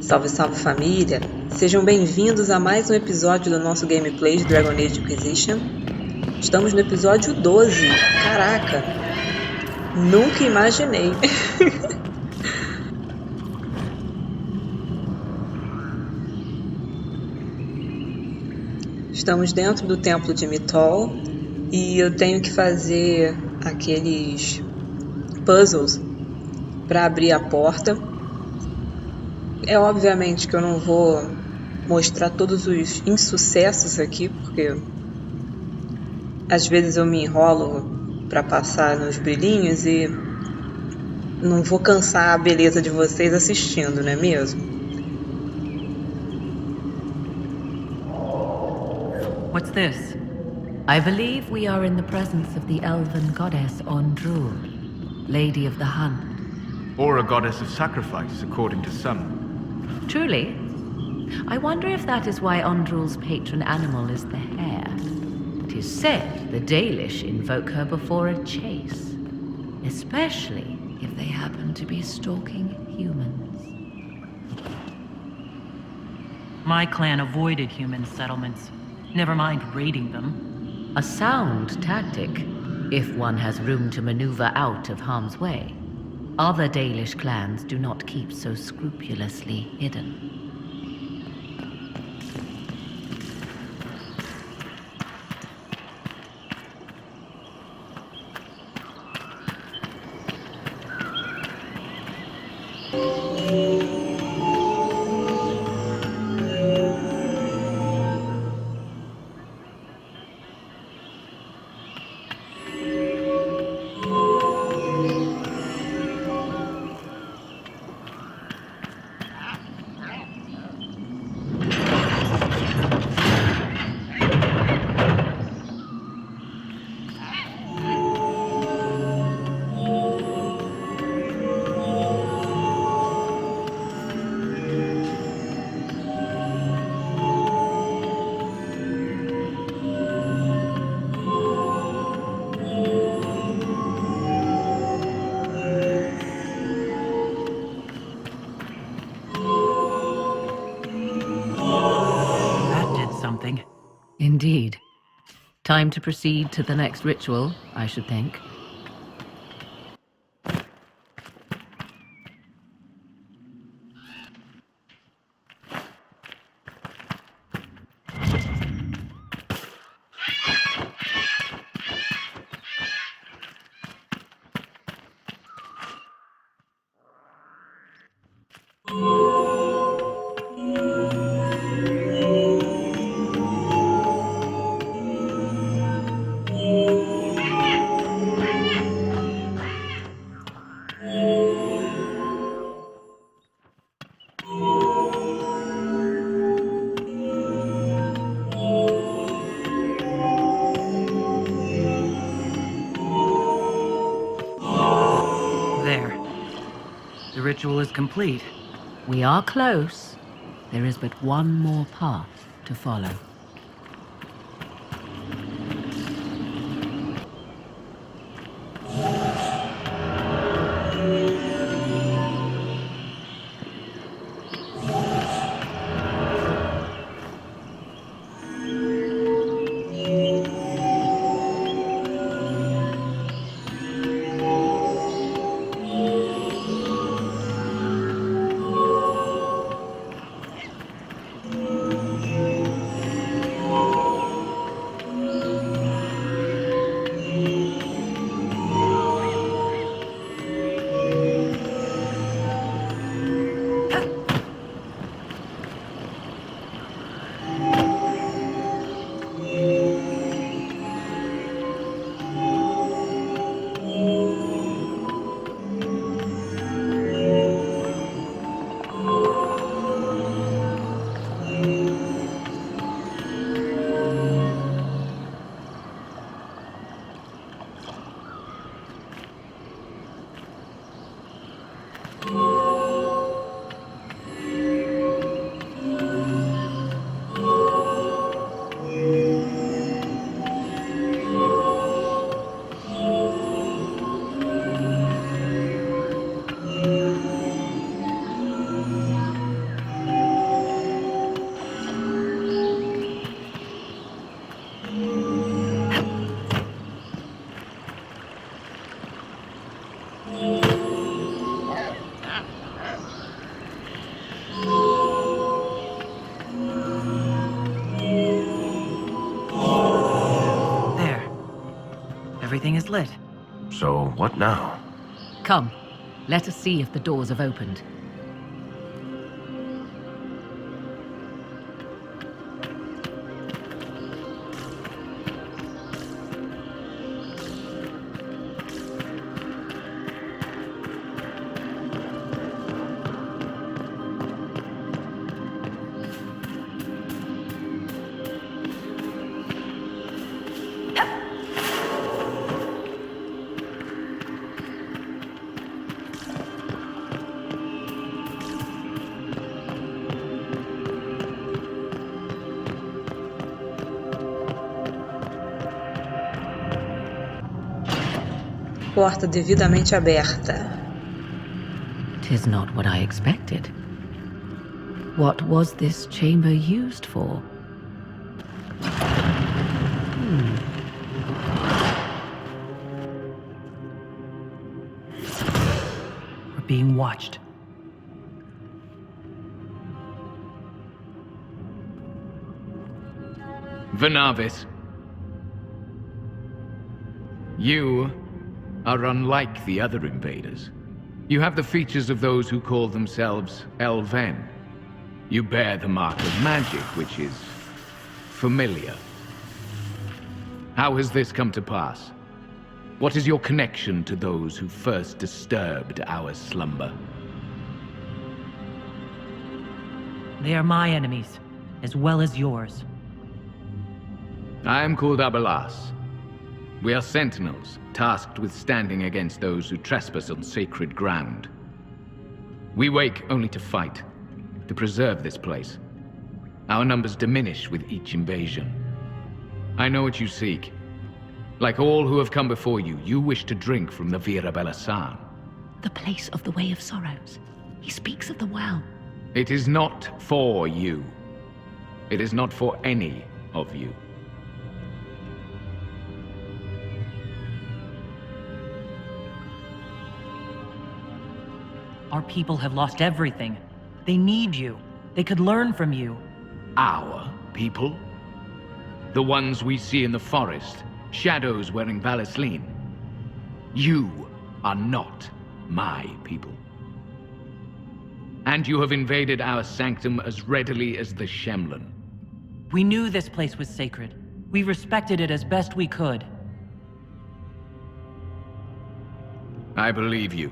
Salve, salve família! Sejam bem-vindos a mais um episódio do nosso gameplay de Dragon Age Inquisition. Estamos no episódio 12. Caraca! Nunca imaginei! Estamos dentro do templo de Mitol e eu tenho que fazer aqueles puzzles para abrir a porta. É obviamente que eu não vou mostrar todos os insucessos aqui, porque às vezes eu me enrolo para passar nos brilhinhos e não vou cansar a beleza de vocês assistindo, não é mesmo? What's this? I believe we are in the presence of the elven goddess Ondrul, Lady of the Hunt. Or a goddess of sacrifice, according to some. Truly? I wonder if that is why Ondrul's patron animal is the hare. 'Tis said the Dalish invoke her before a chase, especially if they happen to be stalking humans. My clan avoided human settlements. Never mind raiding them. A sound tactic, if one has room to maneuver out of harm's way. Other Dalish clans do not keep so scrupulously hidden. Indeed. Time to proceed to the next ritual, I should think. The ritual is complete. We are close. There is but one more path to follow. everything is lit. So, what now? Come, let us see if the doors have opened. Porta devidamente aberta. 'Tis not what I expected. What was this chamber used for? We're being watched. Venavis. You are unlike the other invaders. You have the features of those who call themselves Elven. You bear the mark of magic, which is familiar. How has this come to pass? What is your connection to those who first disturbed our slumber? They are my enemies, as well as yours. I am called Abelas. We are sentinels, tasked with standing against those who trespass on sacred ground. We wake only to fight, to preserve this place. Our numbers diminish with each invasion. I know what you seek. Like all who have come before you, you wish to drink from the Vera Belasan. The place of the Way of Sorrows. He speaks of the well. It is not for you. It is not for any of you. Our people have lost everything. They need you. They could learn from you. Our people? The ones we see in the forest, shadows wearing Valisleen. You are not my people. And you have invaded our sanctum as readily as the Shemlin. We knew this place was sacred. We respected it as best we could. I believe you.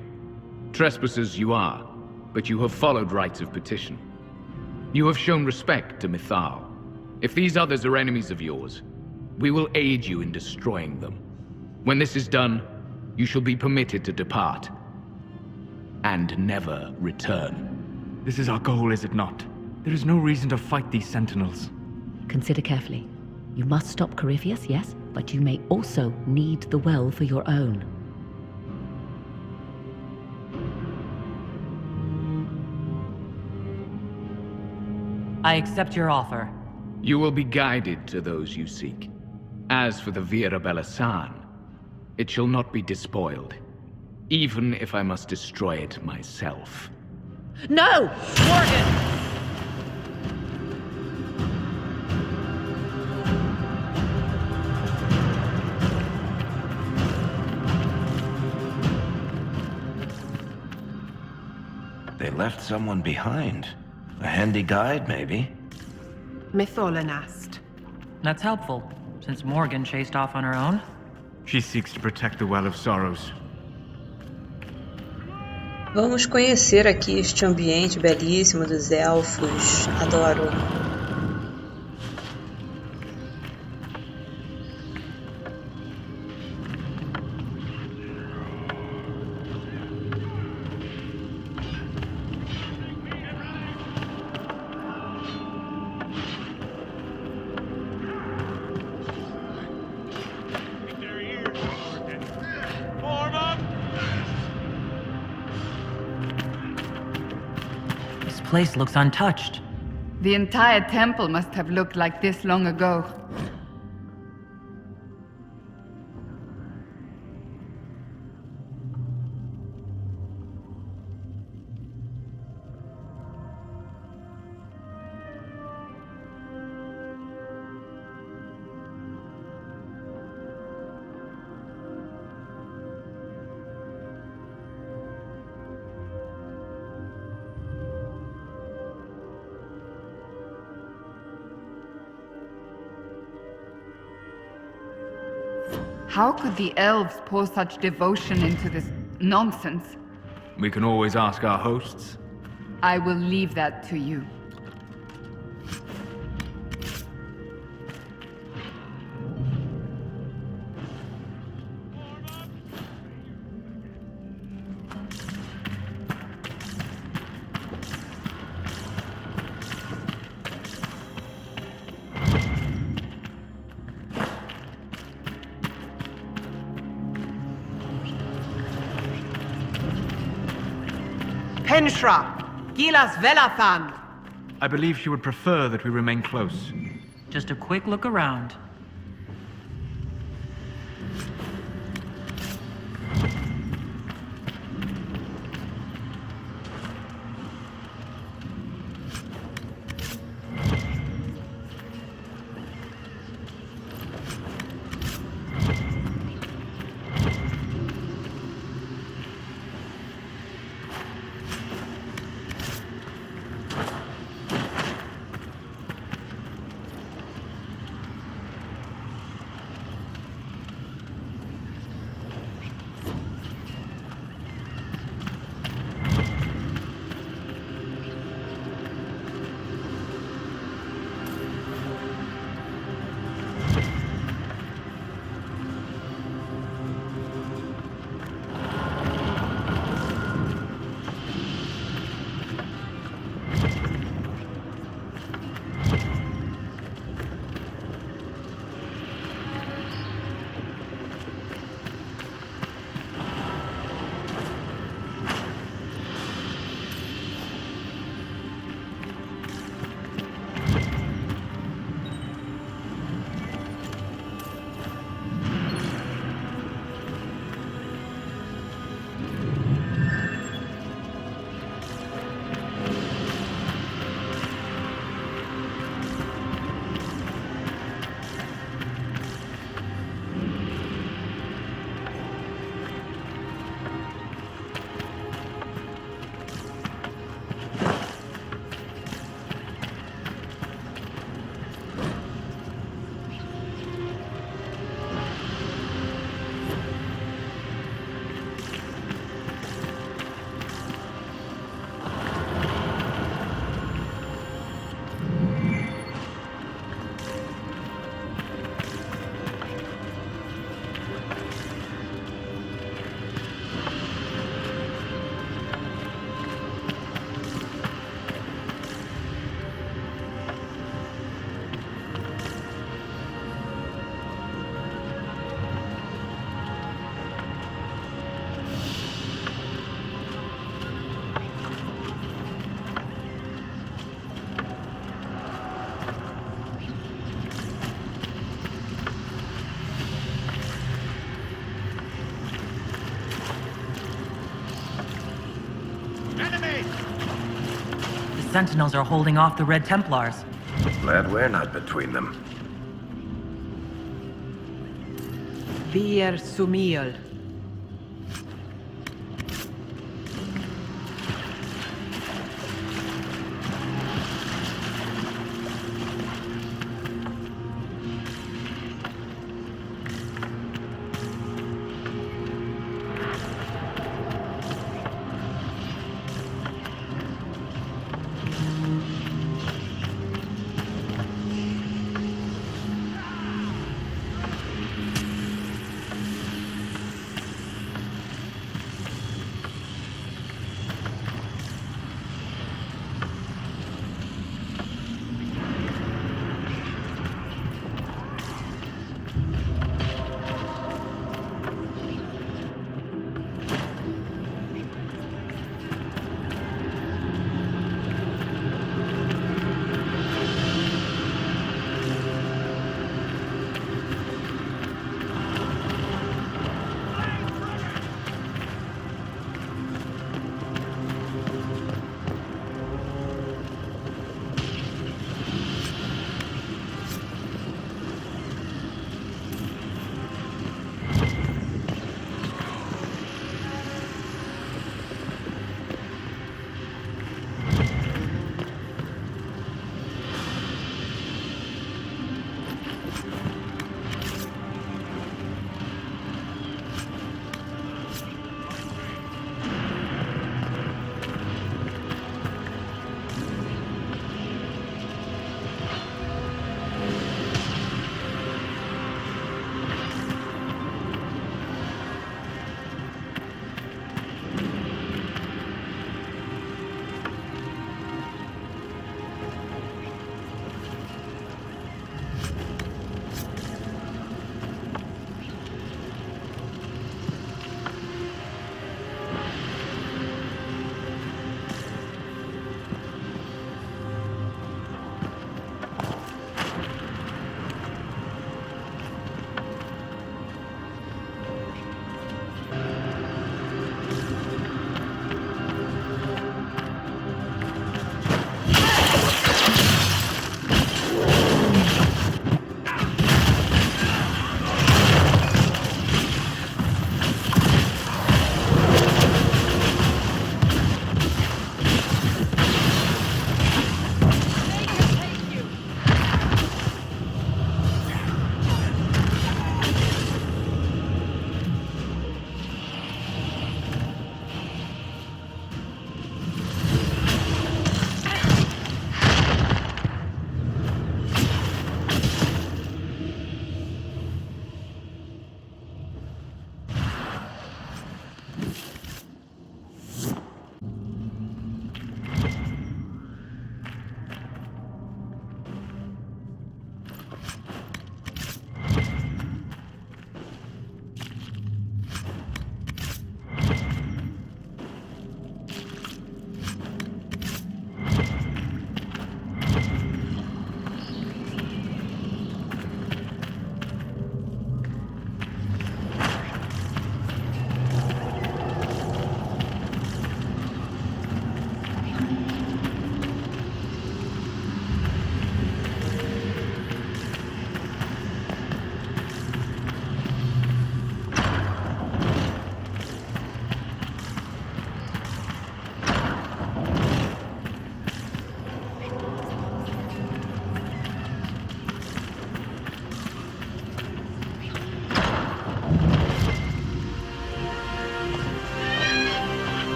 Trespassers you are, but you have followed rites of petition. You have shown respect to Mythal. If these others are enemies of yours, we will aid you in destroying them. When this is done, you shall be permitted to depart. And never return. This is our goal, is it not? There is no reason to fight these sentinels. Consider carefully. You must stop Corypheus, yes, but you may also need the well for your own. I accept your offer. You will be guided to those you seek. As for the Vera Belasan, it shall not be despoiled, even if I must destroy it myself. No! Morgan! They left someone behind. A handy guide, maybe? Mytholanast. That's helpful, since Morgan chased off on her own. She seeks to protect the Well of Sorrows. Vamos conhecer aqui este ambiente belíssimo dos elfos. Adoro. This place looks untouched. The entire temple must have looked like this long ago. How could the elves pour such devotion into this nonsense? We can always ask our hosts. I will leave that to you. Penshra! Gilas Velathan! I believe she would prefer that we remain close. Just a quick look around. Sentinels are holding off the Red Templars. Glad we're not between them. Vir Sumiel.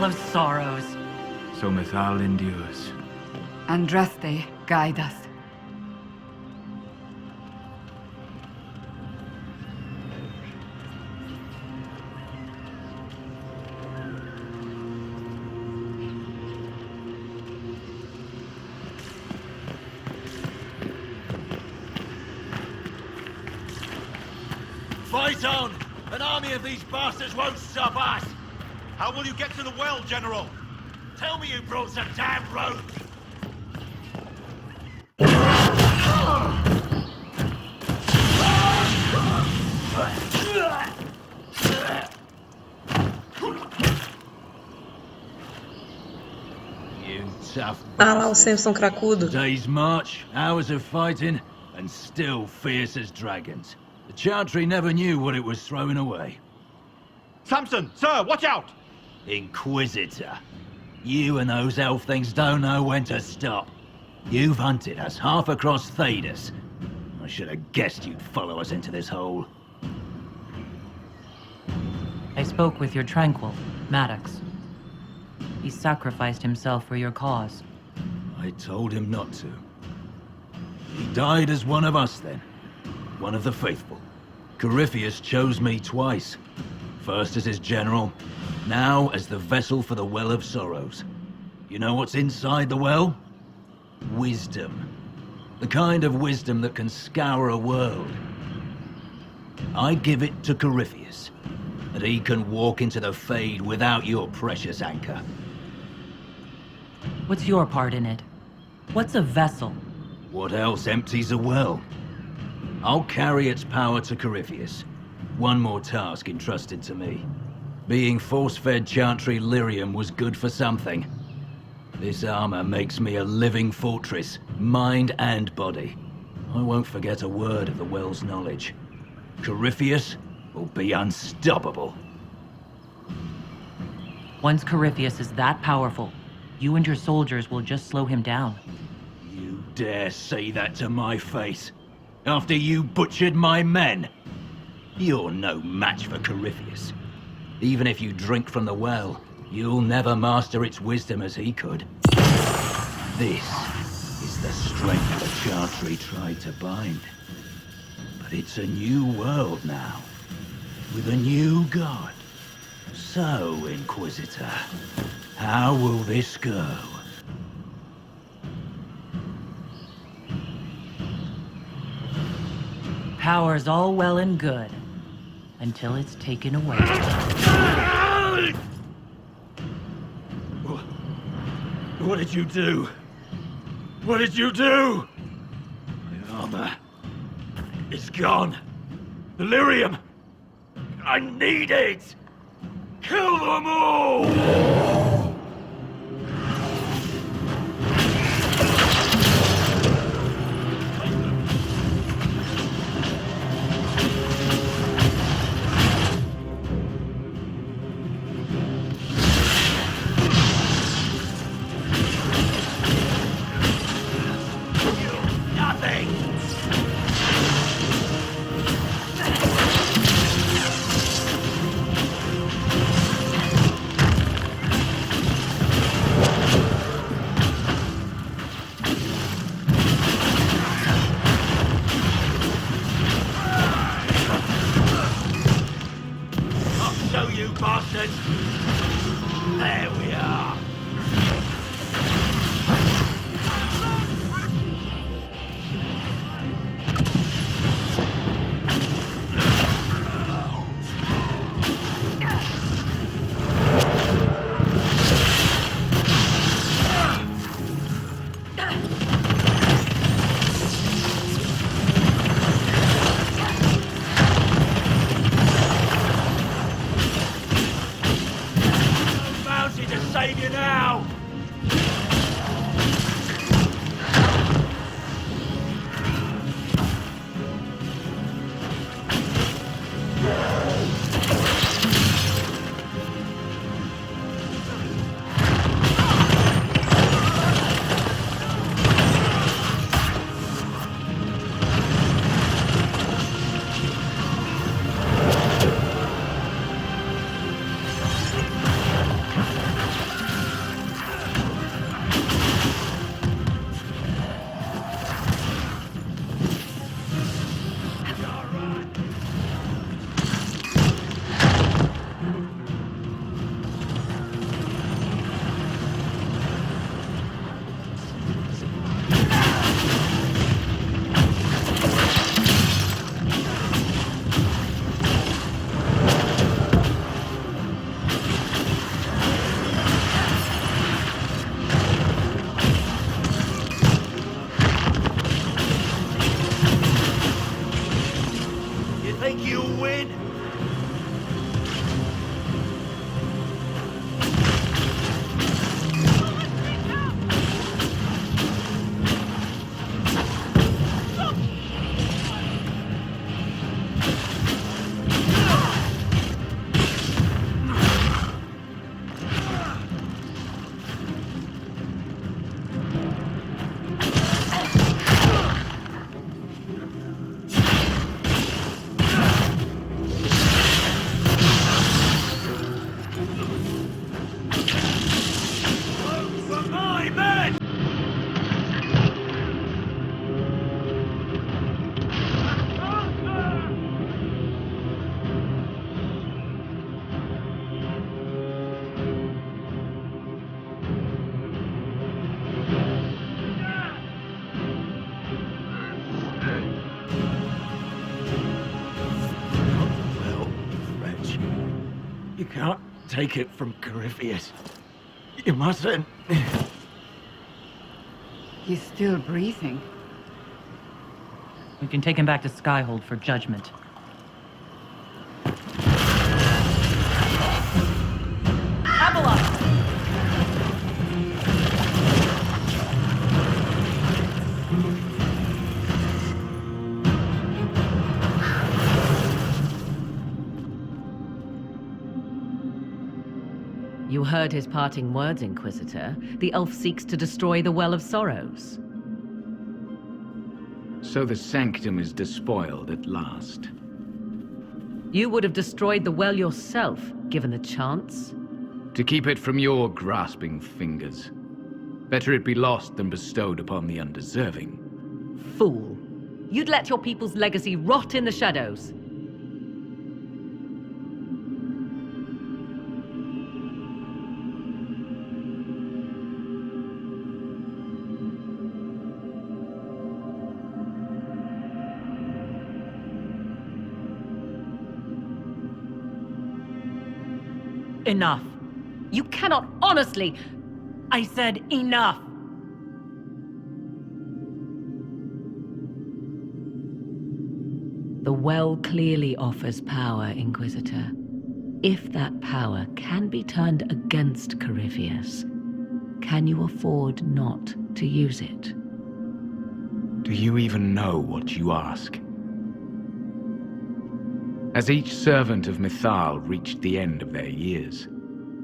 of sorrows. So Mithal endures. Andraste, guide us. Fight on! An army of these bastards won't stop us! How will you get to the well, General? Tell me who brought some damn rope! You tough Ah lá, o Samson cracudo. Day's march, hours of fighting, and still fierce as dragons. The Chantry never knew what it was throwing away. Samson! Sir, watch out! Inquisitor. You and those elf things don't know when to stop. You've hunted us half across Thedas. I should have guessed you'd follow us into this hole. I spoke with your Tranquil, Maddox. He sacrificed himself for your cause. I told him not to. He died as one of us then. One of the faithful. Corypheus chose me twice. First as his general, now as the vessel for the Well of Sorrows. You know what's inside the well? Wisdom. The kind of wisdom that can scour a world. I give it to Corypheus, that he can walk into the Fade without your precious anchor. What's your part in it? What's a vessel? What else empties a well? I'll carry its power to Corypheus. One more task entrusted to me. Being force-fed Chantry lyrium was good for something. This armor makes me a living fortress, mind and body. I won't forget a word of the well's knowledge. Corypheus will be unstoppable. Once Corypheus is that powerful, you and your soldiers will just slow him down. You dare say that to my face? After you butchered my men? You're no match for Corypheus. Even if you drink from the well, you'll never master its wisdom as he could. This is the strength the Chantry tried to bind. But it's a new world now, with a new god. So, Inquisitor, how will this go? Power's all well and good, until it's taken away. What did you do? What did you do? My armor. It's gone. The lyrium. I need it. Kill them all! can't take it from Corypheus. You mustn't. He's still breathing. We can take him back to Skyhold for judgment. Abeloth! You heard his parting words, Inquisitor. The elf seeks to destroy the Well of Sorrows. So the sanctum is despoiled at last. You would have destroyed the well yourself, given the chance. To keep it from your grasping fingers. Better it be lost than bestowed upon the undeserving. Fool. You'd let your people's legacy rot in the shadows. Enough. You cannot honestly... I said enough! The well clearly offers power, Inquisitor. If that power can be turned against Corypheus, can you afford not to use it? Do you even know what you ask? As each servant of Mythal reached the end of their years,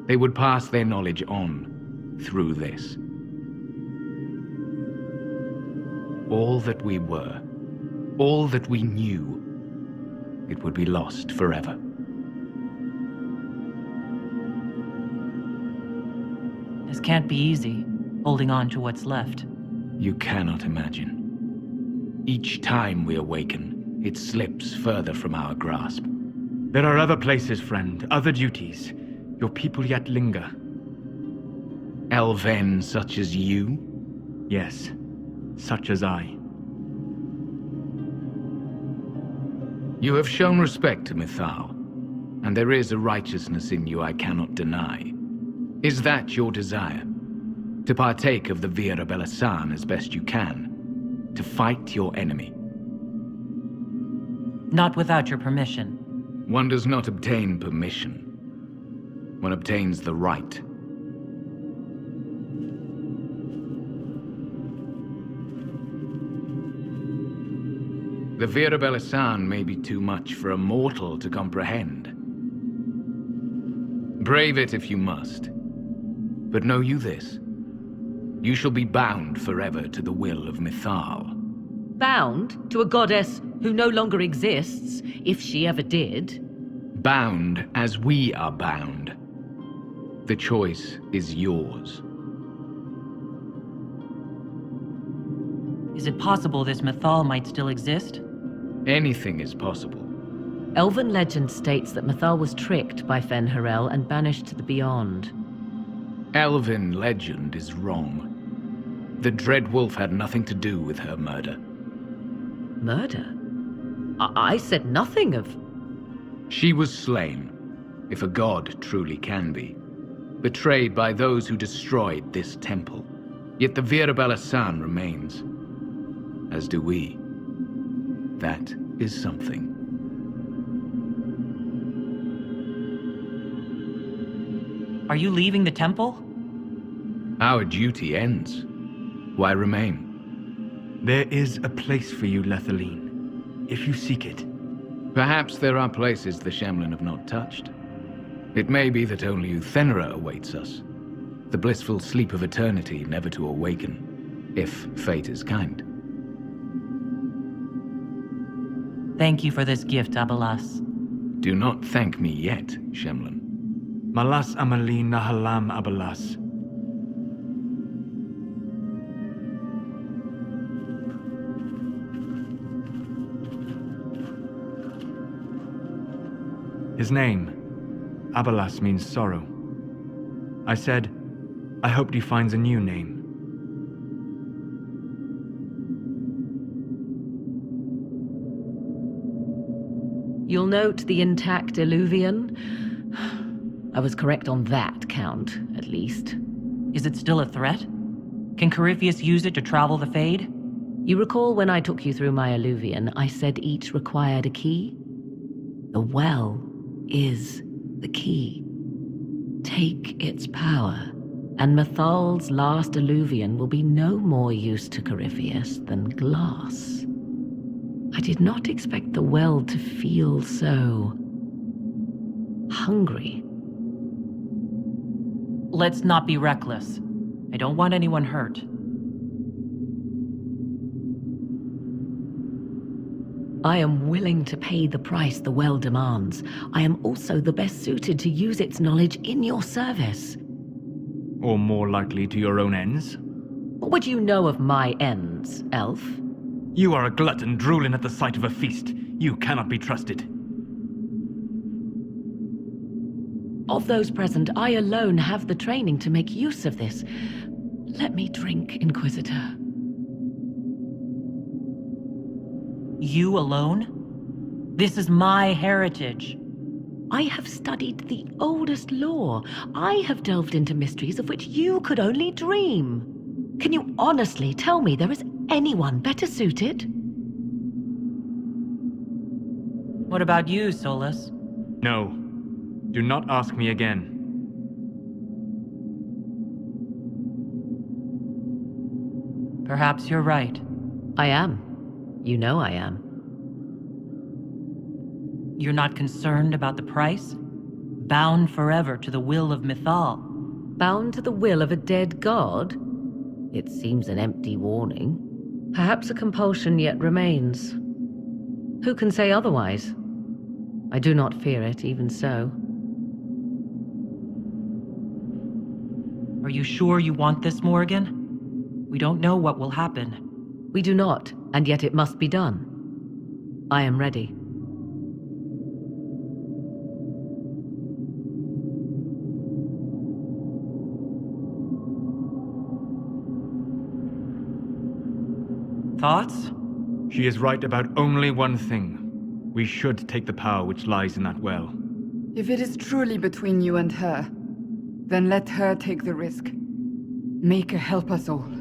they would pass their knowledge on through this. All that we were, all that we knew, it would be lost forever. This can't be easy, holding on to what's left. You cannot imagine. Each time we awaken, it slips further from our grasp. There are other places, friend, other duties. Your people yet linger. Elven such as you? Yes, such as I. You have shown respect to Mythal, and there is a righteousness in you I cannot deny. Is that your desire? To partake of the Vira Belasan as best you can? To fight your enemy? Not without your permission. One does not obtain permission. One obtains the right. The Vira Belasan may be too much for a mortal to comprehend. Brave it if you must. But know you this. You shall be bound forever to the will of Mythal. Bound to a goddess who no longer exists, if she ever did. Bound as we are bound. The choice is yours. Is it possible this Mythal might still exist? Anything is possible. Elven legend states that Mythal was tricked by Fen'Harel and banished to the Beyond. Elven legend is wrong. The Dreadwolf had nothing to do with her murder. Murder? I said nothing of... She was slain, if a god truly can be. Betrayed by those who destroyed this temple. Yet the Vira Belasan remains. As do we. That is something. Are you leaving the temple? Our duty ends. Why remain? There is a place for you, Lethaline, if you seek it. Perhaps there are places the Shemlin have not touched. It may be that only Uthenra awaits us. The blissful sleep of eternity never to awaken, if fate is kind. Thank you for this gift, Abelas. Do not thank me yet, Shemlin. Malas Amalin Nahalam Abelas. His name, Abelas, means sorrow. I said, I hoped he finds a new name. You'll note the intact eluvian. I was correct on that count, at least. Is it still a threat? Can Corypheus use it to travel the Fade? You recall when I took you through my alluvion, I said each required a key? The well is the key. Take its power, and Mythal's last alluvion will be no more use to Corypheus than glass. I did not expect the well to feel so hungry. Let's not be reckless. I don't want anyone hurt. I am willing to pay the price the well demands. I am also the best suited to use its knowledge in your service. Or more likely to your own ends? What would you know of my ends, elf? You are a glutton drooling at the sight of a feast. You cannot be trusted. Of those present, I alone have the training to make use of this. Let me drink, Inquisitor. You alone? This is my heritage. I have studied the oldest lore. I have delved into mysteries of which you could only dream. Can you honestly tell me there is anyone better suited? What about you, Solus? No. Do not ask me again. Perhaps you're right. I am. You know I am. You're not concerned about the price? Bound forever to the will of Mythal. Bound to the will of a dead god? It seems an empty warning. Perhaps a compulsion yet remains. Who can say otherwise? I do not fear it, even so. Are you sure you want this, Morgan? We don't know what will happen. We do not, and yet it must be done. I am ready. Thoughts? She is right about only one thing. We should take the power which lies in that well. If it is truly between you and her, then let her take the risk. Make her help us all.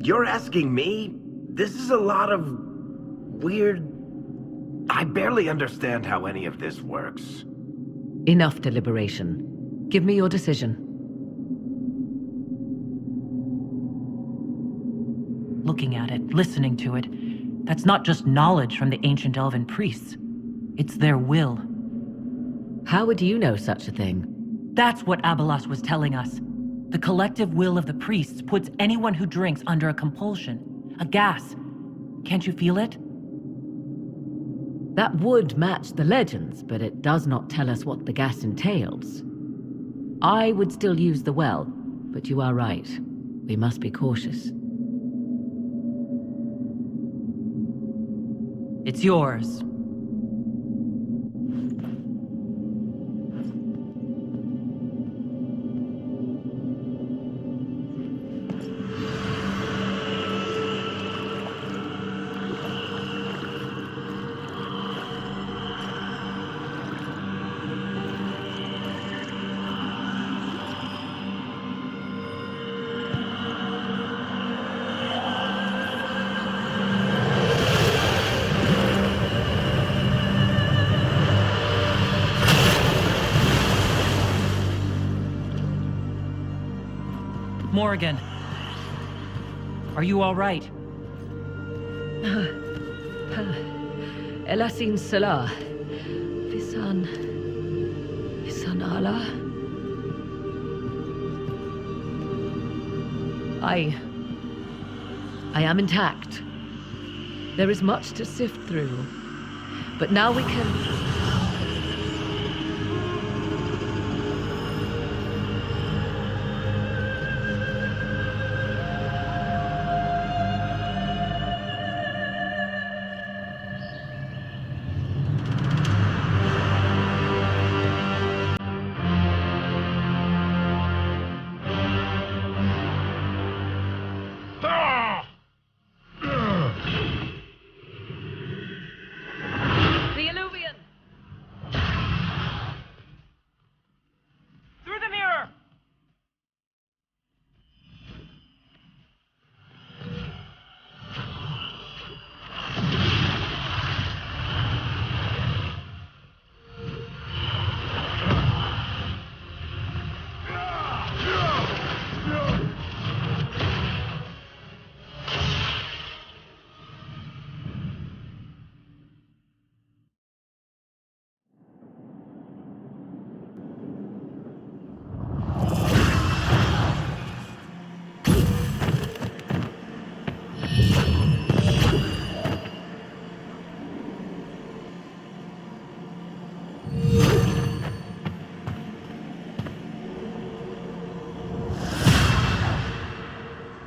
You're asking me? This is a lot of weird... I barely understand how any of this works. Enough deliberation. Give me your decision. Looking at it, listening to it, that's not just knowledge from the ancient elven priests. It's their will. How would you know such a thing? That's what Abelas was telling us. The collective will of the priests puts anyone who drinks under a compulsion, a gas. Can't you feel it? That would match the legends, but it does not tell us what the gas entails. I would still use the well, but you are right. We must be cautious. It's yours. Morgan, are you all right? Elasin Salah. Visan Allah. I am intact. There is much to sift through, but now we can...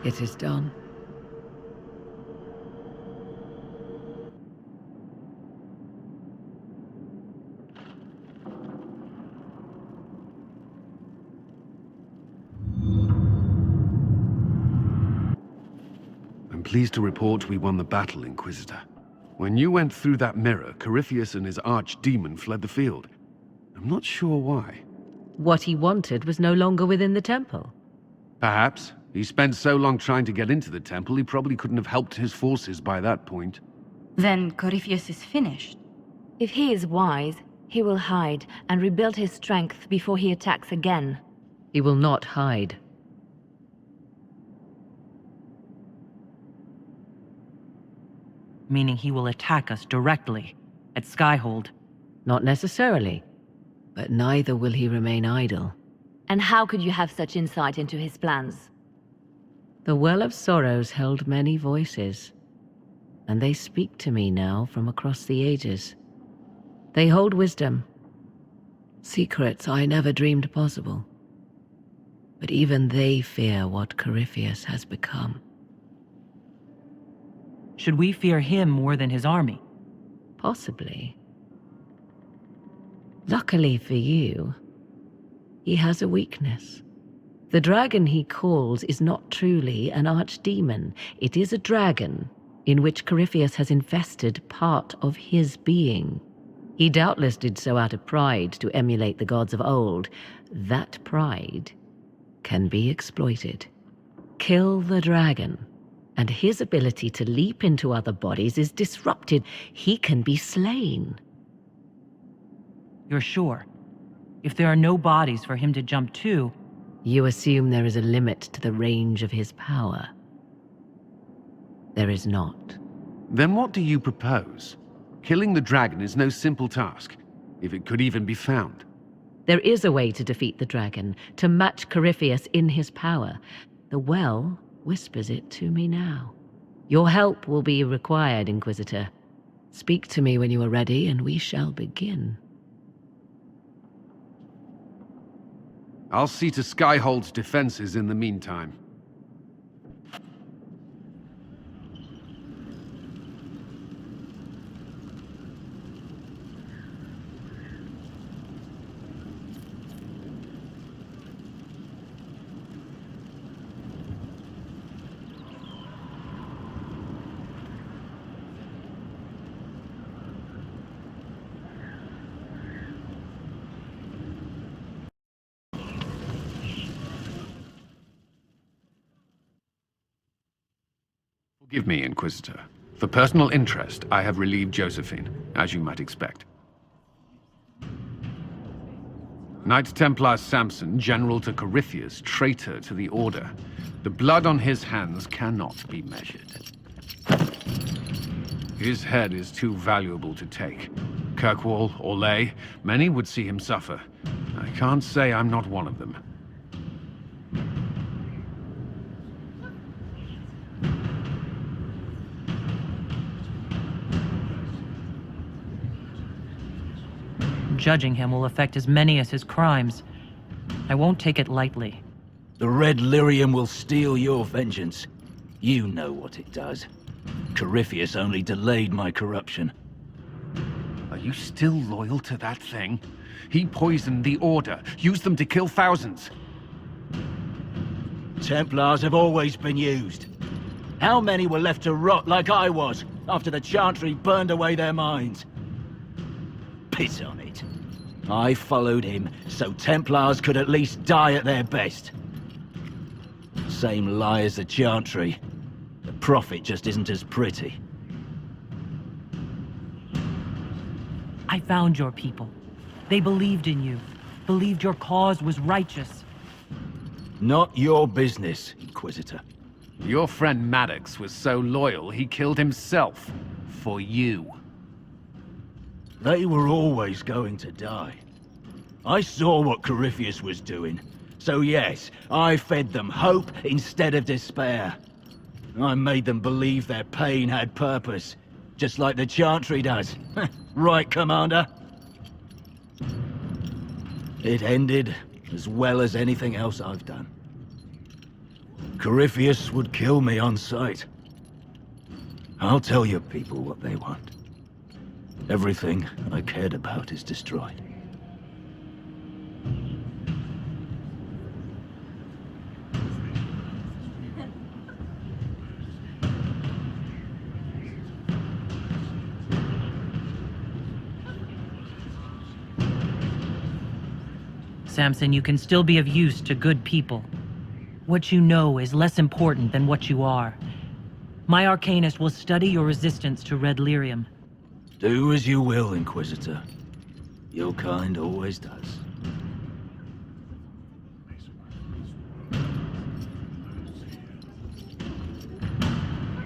It is done. I'm pleased to report we won the battle, Inquisitor. When you went through that mirror, Corypheus and his archdemon fled the field. I'm not sure why. What he wanted was no longer within the temple. Perhaps. He spent so long trying to get into the temple, he probably couldn't have helped his forces by that point. Then Corypheus is finished. If he is wise, he will hide and rebuild his strength before he attacks again. He will not hide. Meaning he will attack us directly, at Skyhold. Not necessarily, but neither will he remain idle. And how could you have such insight into his plans? The Well of Sorrows held many voices, and they speak to me now from across the ages. They hold wisdom, secrets I never dreamed possible. But even they fear what Corypheus has become. Should we fear him more than his army? Possibly. Luckily for you, he has a weakness. The dragon he calls is not truly an archdemon. It is a dragon in which Corypheus has invested part of his being. He doubtless did so out of pride to emulate the gods of old. That pride can be exploited. Kill the dragon, and his ability to leap into other bodies is disrupted. He can be slain. You're sure? If there are no bodies for him to jump to... You assume there is a limit to the range of his power. There is not. Then what do you propose? Killing the dragon is no simple task, if it could even be found. There is a way to defeat the dragon, to match Corypheus in his power. The well whispers it to me now. Your help will be required, Inquisitor. Speak to me when you are ready, and we shall begin. I'll see to Skyhold's defenses in the meantime. Forgive me, Inquisitor. For personal interest, I have relieved Josephine, as you might expect. Knight Templar Samson, general to Corypheus, traitor to the Order. The blood on his hands cannot be measured. His head is too valuable to take. Kirkwall, Orlais, many would see him suffer. I can't say I'm not one of them. Judging him will affect as many as his crimes. I won't take it lightly. The Red Lyrium will steal your vengeance. You know what it does. Corypheus only delayed my corruption. Are you still loyal to that thing? He poisoned the Order, used them to kill thousands. Templars have always been used. How many were left to rot like I was, after the Chantry burned away their minds? Piss on it. I followed him, so Templars could at least die at their best. Same lie as the Chantry. The profit just isn't as pretty. I found your people. They believed in you. Believed your cause was righteous. Not your business, Inquisitor. Your friend Maddox was so loyal, he killed himself. For you. They were always going to die. I saw what Corypheus was doing. So yes, I fed them hope instead of despair. I made them believe their pain had purpose, just like the Chantry does. Right, Commander? It ended as well as anything else I've done. Corypheus would kill me on sight. I'll tell your people what they want. Everything I cared about is destroyed. Samson, you can still be of use to good people. What you know is less important than what you are. My Arcanist will study your resistance to Red Lyrium. Do as you will, Inquisitor. Your kind always does.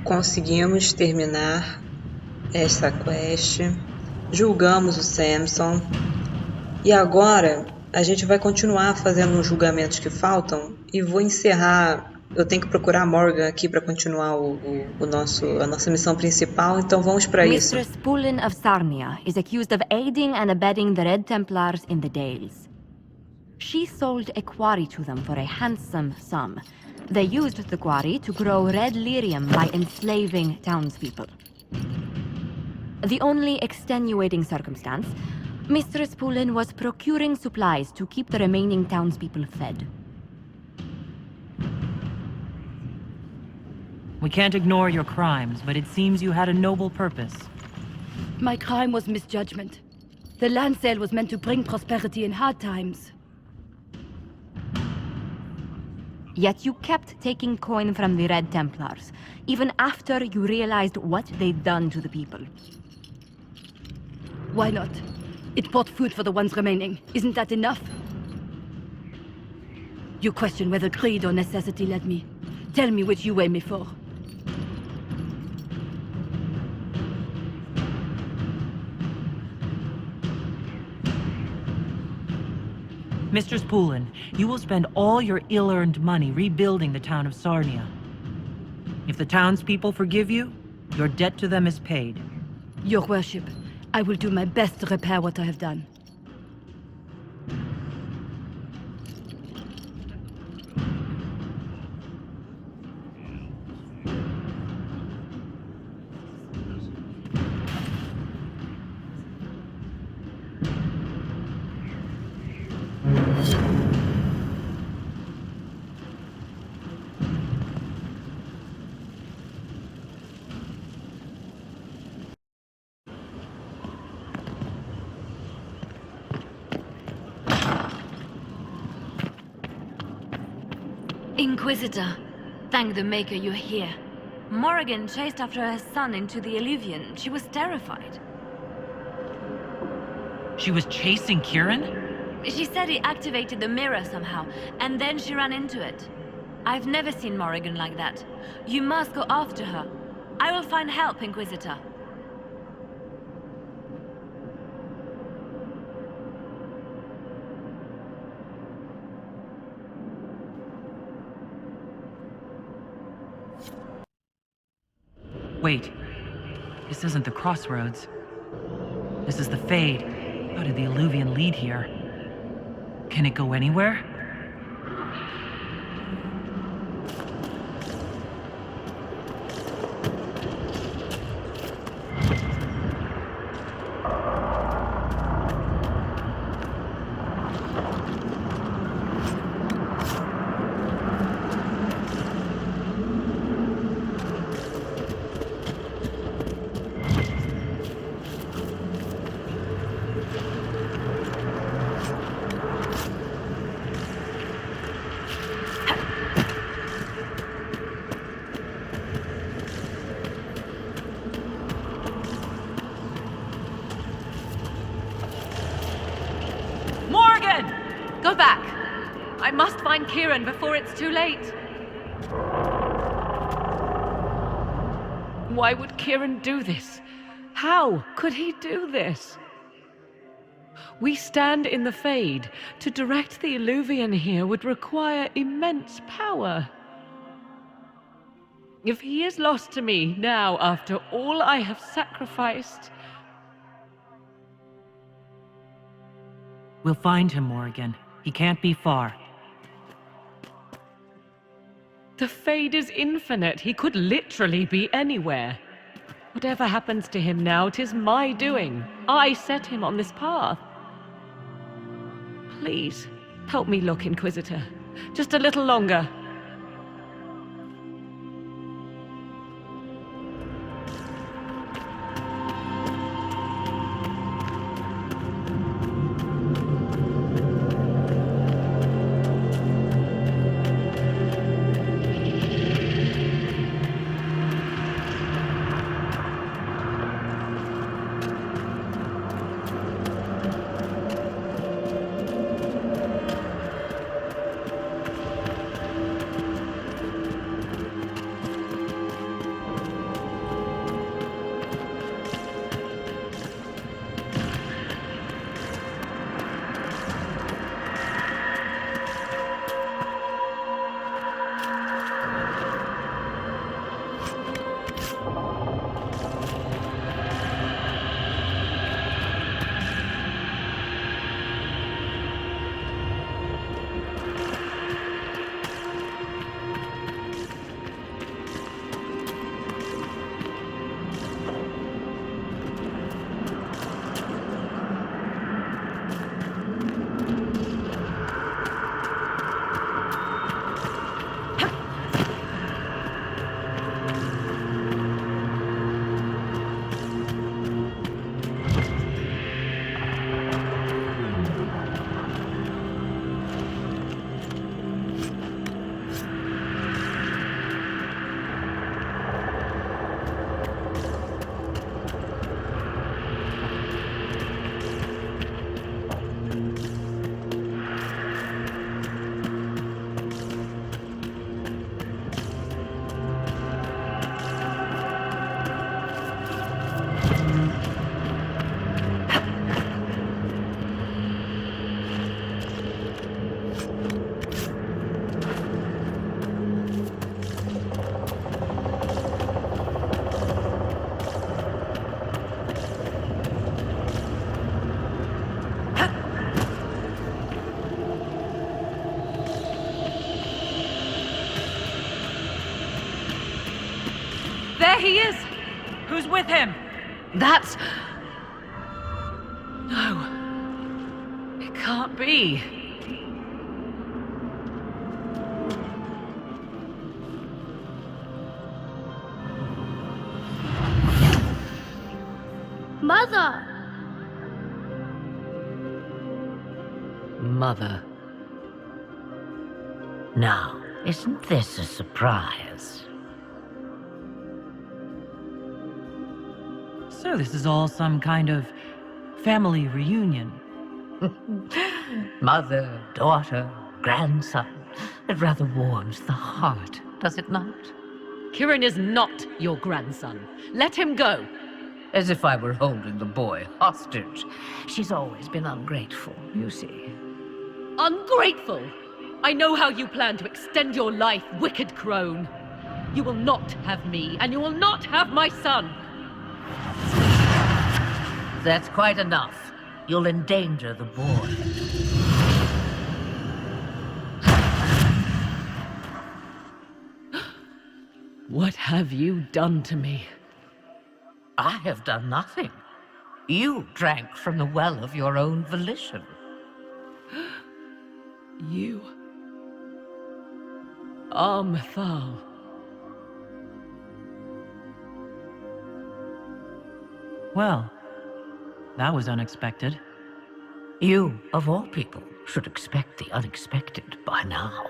Conseguimos terminar esta quest. Julgamos o Samson. E agora a gente vai continuar fazendo os julgamentos que faltam e vou encerrar. Eu tenho que procurar a Morgan aqui para continuar a nossa missão principal, então vamos para isso. Mistress Pullen of Sarnia is accused of aiding and abetting the Red Templars in the Dales. She sold a quarry to them for a handsome sum. They used the quarry to grow red lyrium by enslaving townspeople. The only extenuating circumstance, Mistress Pullen was procuring supplies to keep the remaining townspeople fed. We can't ignore your crimes, but it seems you had a noble purpose. My crime was misjudgment. The land sale was meant to bring prosperity in hard times. Yet you kept taking coin from the Red Templars, even after you realized what they'd done to the people. Why not? It bought food for the ones remaining. Isn't that enough? You question whether greed or necessity led me. Tell me which you weigh me for. Mistress Pullen, you will spend all your ill-earned money rebuilding the town of Sarnia. If the townspeople forgive you, your debt to them is paid. Your worship, I will do my best to repair what I have done. Inquisitor, thank the Maker you're here. Morrigan chased after her son into the Illuvian. She was terrified. She was chasing Kieran? She said he activated the mirror somehow, and then she ran into it. I've never seen Morrigan like that. You must go after her. I will find help, Inquisitor. Wait, this isn't the crossroads. This is the Fade. How did the Illuvian lead here? Can it go anywhere? Go back! I must find Kieran before it's too late. Why would Kieran do this? How could he do this? We stand in the Fade. To direct the Illuvian here would require immense power. If he is lost to me now after all I have sacrificed... We'll find him, Morrigan. He can't be far. The Fade is infinite. He could literally be anywhere. Whatever happens to him now, 'tis my doing. I set him on this path. Please, help me look, Inquisitor. Just a little longer. There he is! Who's with him? That's... No. It can't be. Mother! Mother. Now, isn't this a surprise? So this is all some kind of family reunion. Mother, daughter, grandson. It rather warms the heart, does it not? Kieran is not your grandson. Let him go. As if I were holding the boy hostage. She's always been ungrateful, you see. Ungrateful? I know how you plan to extend your life, wicked crone. You will not have me, and you will not have my son. That's quite enough. You'll endanger the boy. What have you done to me? I have done nothing. You drank from the well of your own volition. You... Armthal. Well, that was unexpected. You, of all people, should expect the unexpected by now.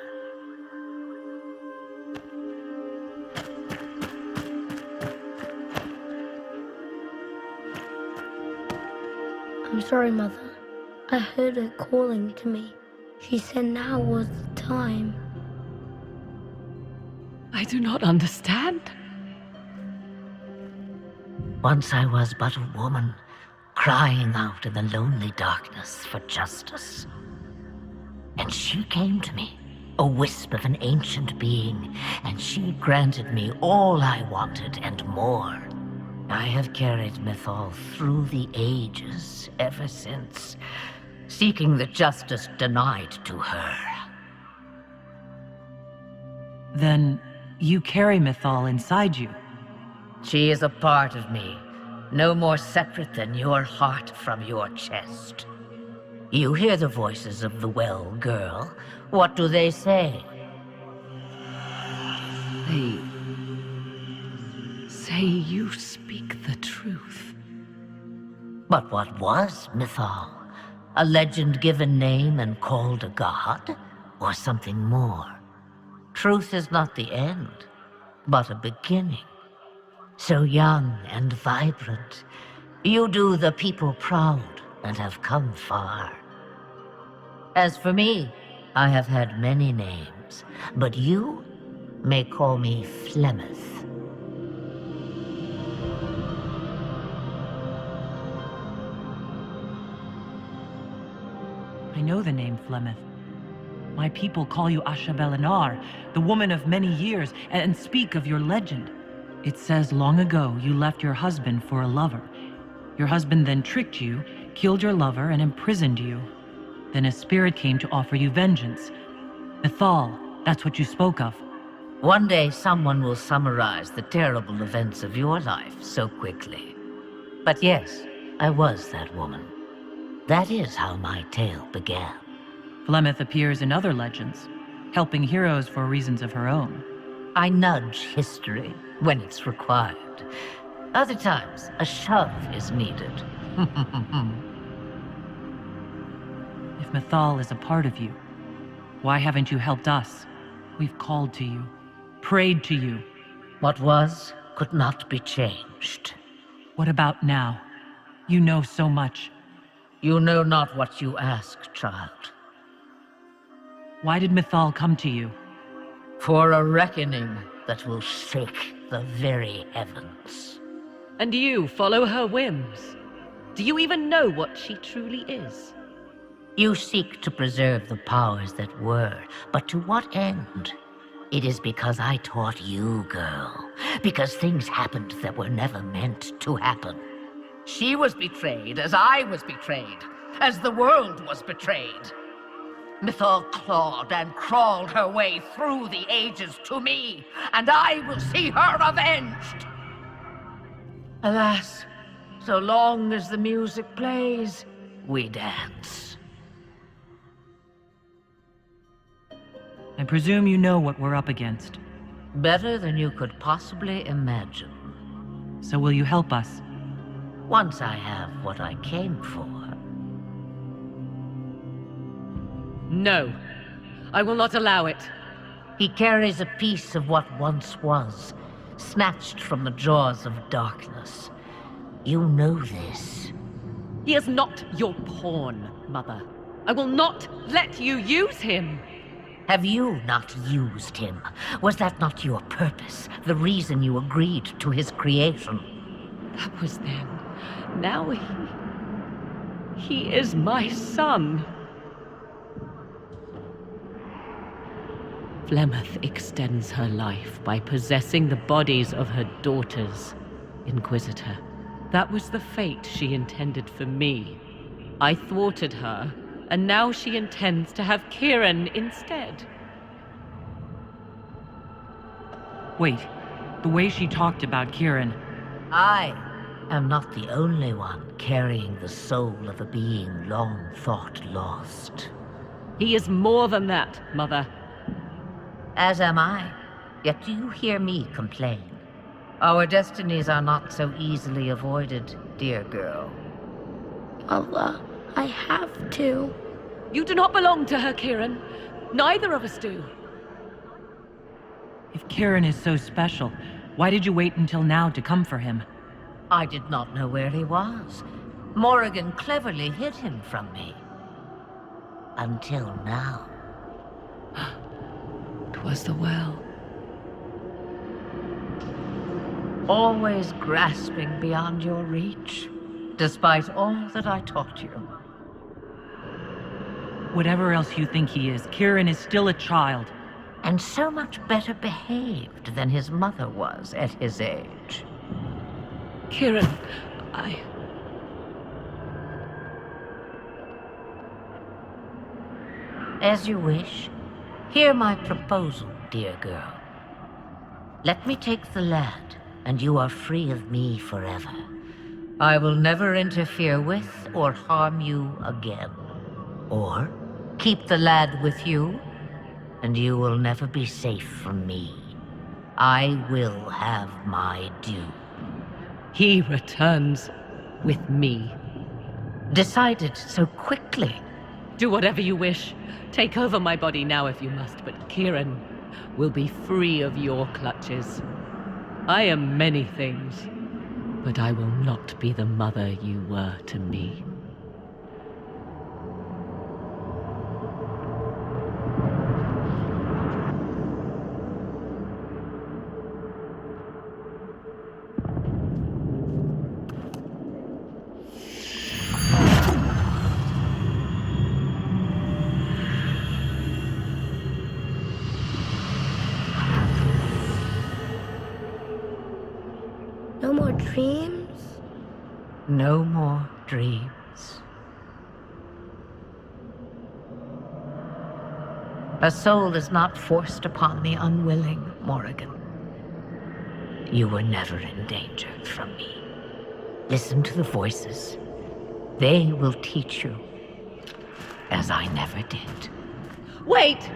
I'm sorry, Mother. I heard her calling to me. She said now was the time. I do not understand. Once I was but a woman, crying out in the lonely darkness for justice. And she came to me, a wisp of an ancient being, and she granted me all I wanted and more. I have carried Mythal through the ages ever since, seeking the justice denied to her. Then you carry Mythal inside you. She is a part of me, no more separate than your heart from your chest. You hear the voices of the well girl. What do they say? They say you speak the truth. But what was Mythal? A legend-given name and called a god? Or something more? Truth is not the end, but a beginning. So young and vibrant, you do the people proud and have come far. As for me, I have had many names, but you may call me Flemeth. I know the name Flemeth. My people call you Asha Belinar, the woman of many years, and speak of your legend. It says long ago you left your husband for a lover. Your husband then tricked you, killed your lover, and imprisoned you. Then a spirit came to offer you vengeance. Mythal, that's what you spoke of. One day someone will summarize the terrible events of your life so quickly. But yes, I was that woman. That is how my tale began. Flemeth appears in other legends, helping heroes for reasons of her own. I nudge history when it's required. Other times, a shove is needed. If Mythal is a part of you, why haven't you helped us? We've called to you, prayed to you. What was could not be changed. What about now? You know so much. You know not what you ask, child. Why did Mythal come to you? For a reckoning that will shake the very heavens. And you follow her whims. Do you even know what she truly is? You seek to preserve the powers that were, but to what end? It is because I taught you, girl. Because things happened that were never meant to happen. She was betrayed as I was betrayed, as the world was betrayed. Mythal clawed and crawled her way through the ages to me, and I will see her avenged. Alas, so long as the music plays, we dance. I presume you know what we're up against. Better than you could possibly imagine. So will you help us? Once I have what I came for. No, I will not allow it. He carries a piece of what once was, snatched from the jaws of darkness. You know this. He is not your pawn, Mother. I will not let you use him. Have you not used him? Was that not your purpose? The reason you agreed to his creation? That was then. Now he is my son. Flemeth extends her life by possessing the bodies of her daughters, Inquisitor. That was the fate she intended for me. I thwarted her, and now she intends to have Kieran instead. Wait, the way she talked about Kieran... I am not the only one carrying the soul of a being long thought lost. He is more than that, Mother. As am I. Yet do you hear me complain? Our destinies are not so easily avoided, dear girl. Mother, I have to. You do not belong to her, Kieran. Neither of us do. If Kieran is so special, why did you wait until now to come for him? I did not know where he was. Morrigan cleverly hid him from me. Until now. 'Twas the well. Always grasping beyond your reach, despite all that I taught you. Whatever else you think he is, Kieran is still a child. And so much better behaved than his mother was at his age. Kieran, As you wish. Hear my proposal, dear girl. Let me take the lad, and you are free of me forever. I will never interfere with or harm you again. Or keep the lad with you, and you will never be safe from me. I will have my due. He returns with me. Decided so quickly. Do whatever you wish. Take over my body now if you must, but Kieran will be free of your clutches. I am many things, but I will not be the mother you were to me. No more dreams? No more dreams. A soul is not forced upon the unwilling, Morrigan. You were never in danger from me. Listen to the voices. They will teach you, as I never did. Wait!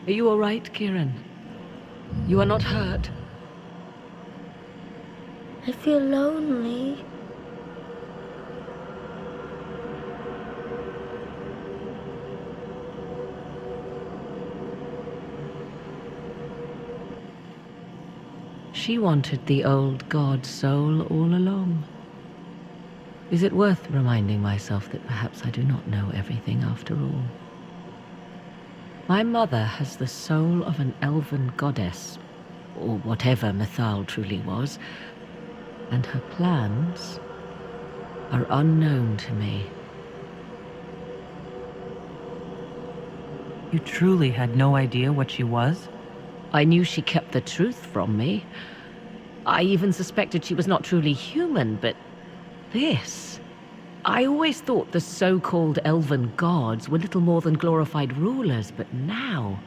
Are you all right, Kieran? You are not hurt? I feel lonely. She wanted the old god soul all along. Is it worth reminding myself that perhaps I do not know everything after all? My mother has the soul of an elven goddess, or whatever Mythal truly was, and her plans are unknown to me. You truly had no idea what she was? I knew she kept the truth from me. I even suspected she was not truly human, but this... I always thought the so-called elven gods were little more than glorified rulers, but now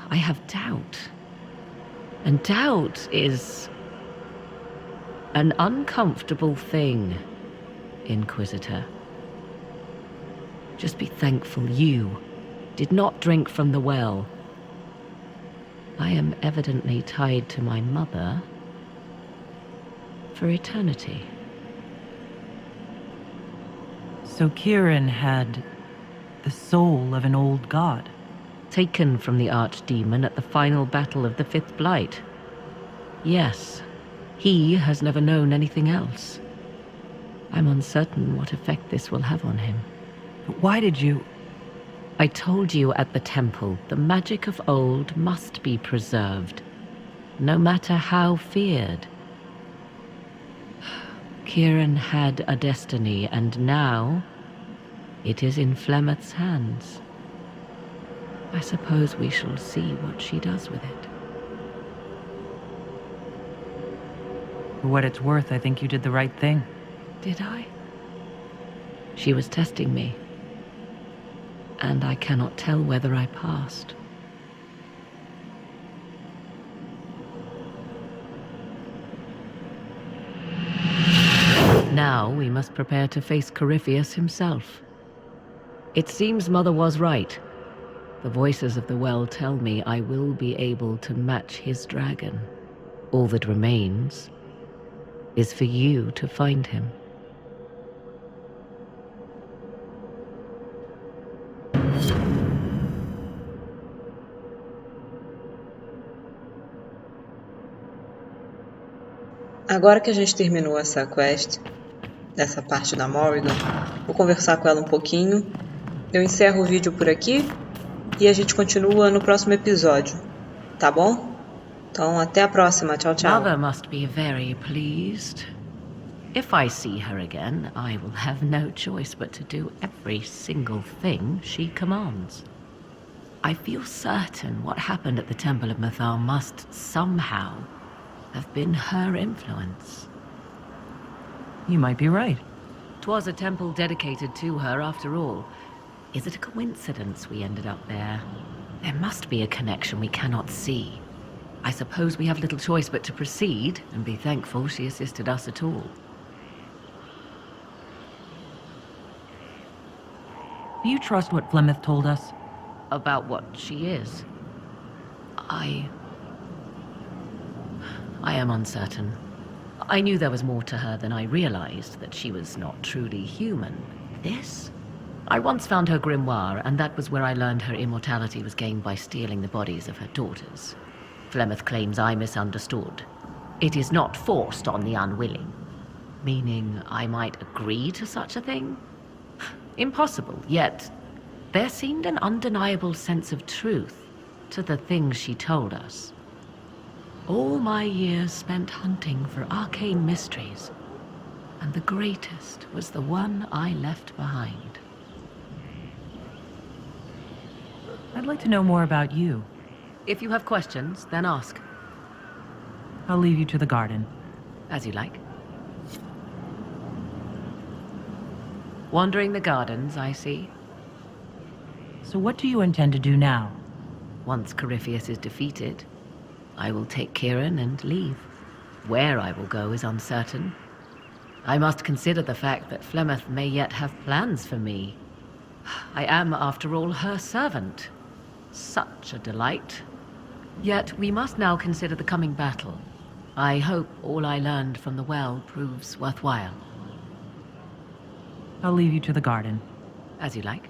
I have doubt. And doubt is an uncomfortable thing, Inquisitor. Just be thankful you did not drink from the well. I am evidently tied to my mother for eternity. So Kieran had the soul of an old god. Taken from the archdemon at the final battle of the Fifth Blight. Yes, he has never known anything else. I'm uncertain what effect this will have on him. But why did you... I told you at the temple, the magic of old must be preserved, no matter how feared. Kieran had a destiny, and now it is in Flemeth's hands. I suppose we shall see what she does with it. For what it's worth, I think you did the right thing. Did I? She was testing me, and I cannot tell whether I passed. Now we must prepare to face Corypheus himself. It seems Mother was right. The voices of the well tell me I will be able to match his dragon. All that remains is for you to find him. Agora que a gente terminou essa quest, dessa parte da Morrigan, vou conversar com ela um pouquinho. Eu encerro o vídeo por aqui e a gente continua no próximo episódio, tá bom? Então até a próxima, tchau, tchau. Mother must be very pleased. If I see her again, I will have no choice but to do every single thing she commands. I feel certain what happened at the Temple of Mythal must somehow have been her influence. You might be right. 'Twas a temple dedicated to her, after all. Is it a coincidence we ended up there? There must be a connection we cannot see. I suppose we have little choice but to proceed and be thankful she assisted us at all. Do you trust what Flemeth told us? About what she is? I am uncertain. I knew there was more to her than I realized, that she was not truly human. This? I once found her grimoire, and that was where I learned her immortality was gained by stealing the bodies of her daughters. Flemeth claims I misunderstood. It is not forced on the unwilling. Meaning I might agree to such a thing? Impossible, yet there seemed an undeniable sense of truth to the things she told us. All my years spent hunting for arcane mysteries, and the greatest was the one I left behind. I'd like to know more about you. If you have questions, then ask. I'll leave you to the garden. As you like. Wandering the gardens, I see. So what do you intend to do now? Once Corypheus is defeated, I will take Kieran and leave. Where I will go is uncertain. I must consider the fact that Flemeth may yet have plans for me. I am, after all, her servant. Such a delight. Yet we must now consider the coming battle. I hope all I learned from the well proves worthwhile. I'll leave you to the garden. As you like.